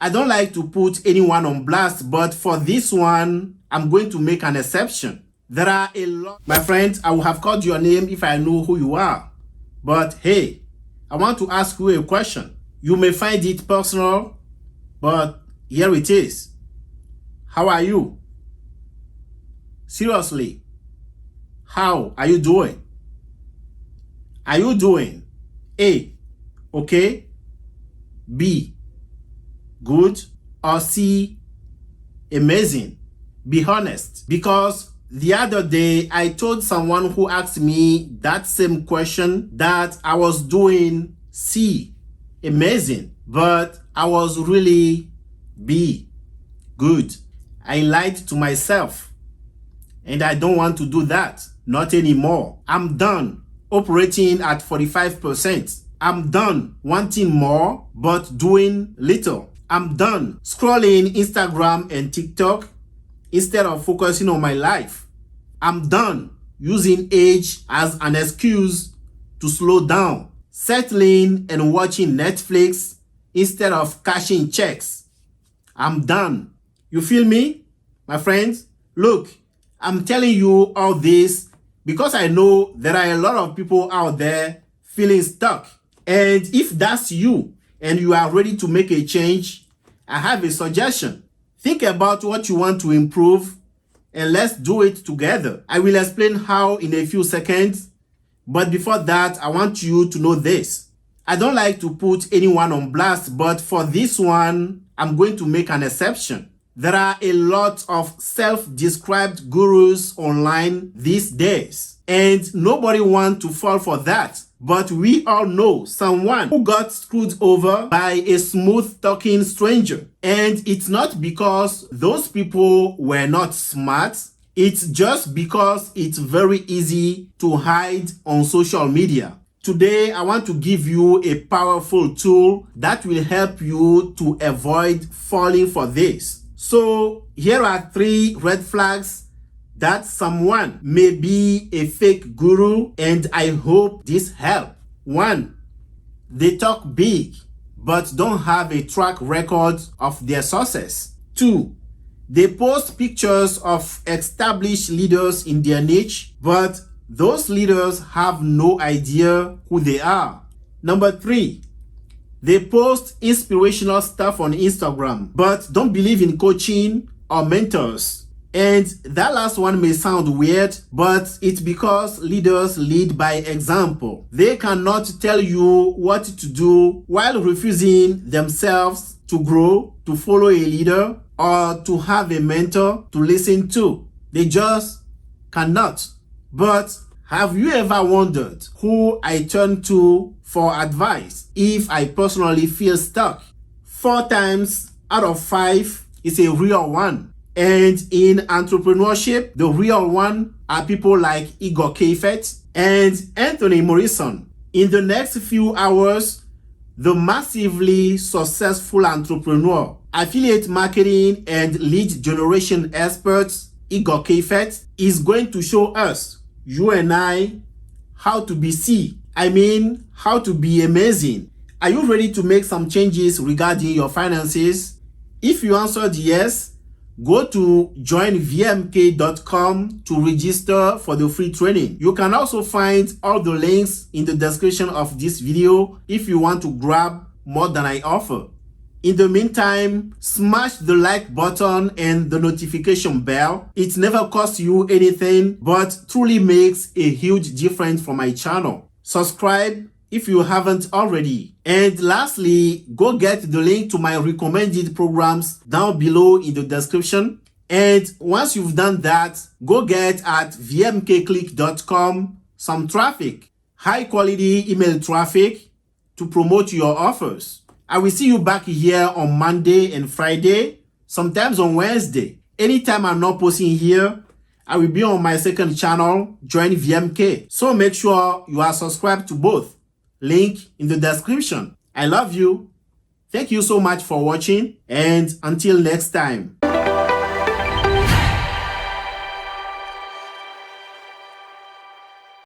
I don't like to put anyone on blast, but for this one, I'm going to make an exception. There are a lot. My friends, I would have called your name if I knew who you are. But hey, I want to ask you a question. You may find it personal, but here it is. How are you? Seriously, how are you doing? Are you doing A, okay, B, good, or C, amazing? Be honest, because the other day I told someone who asked me that same question that I was doing C, amazing, but I was really B, good. I lied to myself, and I don't want to do that, not anymore. I'm done operating at 45%. I'm done wanting more but doing little. I'm done scrolling Instagram and TikTok instead of focusing on my life. I'm done using age as an excuse to slow down, settling and watching Netflix instead of cashing checks. I'm done. You feel me, my friends? Look, I'm telling you all this because I know there are a lot of people out there feeling stuck. And if that's you and you are ready to make a change, I have a suggestion. Think about what you want to improve and let's do it together. I will explain how in a few seconds, but before that, I want you to know this. I don't like to put anyone on blast, but for this one, I'm going to make an exception. There are a lot of self-described gurus online these days, and nobody wants to fall for that. But we all know someone who got screwed over by a smooth-talking stranger. And it's not because those people were not smart. It's just because it's very easy to hide on social media. Today, I want to give you a powerful tool that will help you to avoid falling for this. So here are 3 red flags that someone may be a fake guru, and I hope this helps. 1, they talk big but don't have a track record of their success. 2, they post pictures of established leaders in their niche, but those leaders have no idea who they are. Number 3, they post inspirational stuff on Instagram, but don't believe in coaching or mentors. And that last one may sound weird, but it's because leaders lead by example. They cannot tell you what to do while refusing themselves to grow, to follow a leader, or to have a mentor to listen to. They just cannot. But have you ever wondered who I turn to for advice if I personally feel stuck? 4 times out of 5 is a real one. And in entrepreneurship, the real one are people like Igor Kheifets and Anthony Morrison. In the next few hours, the massively successful entrepreneur, affiliate marketing and lead generation expert Igor Kheifets is going to show us, you and I, how to be how to be amazing. Are you ready to make some changes regarding your finances? If you answered yes, go to joinvmk.com to register for the free training. You can also find all the links in the description of this video if you want to grab more than I offer. In the meantime, smash the like button and the notification bell. It never costs you anything, but truly makes a huge difference for my channel. Subscribe if you haven't already. And lastly, go get the link to my recommended programs down below in the description. And once you've done that, go get at vmkclick.com some traffic, high quality email traffic to promote your offers. I will see you back here on Monday and Friday, sometimes on Wednesday. Anytime I'm not posting here, I will be on my second channel, Join VMK. So make sure you are subscribed to both. Link in the description. I love you. Thank you so much for watching, and until next time.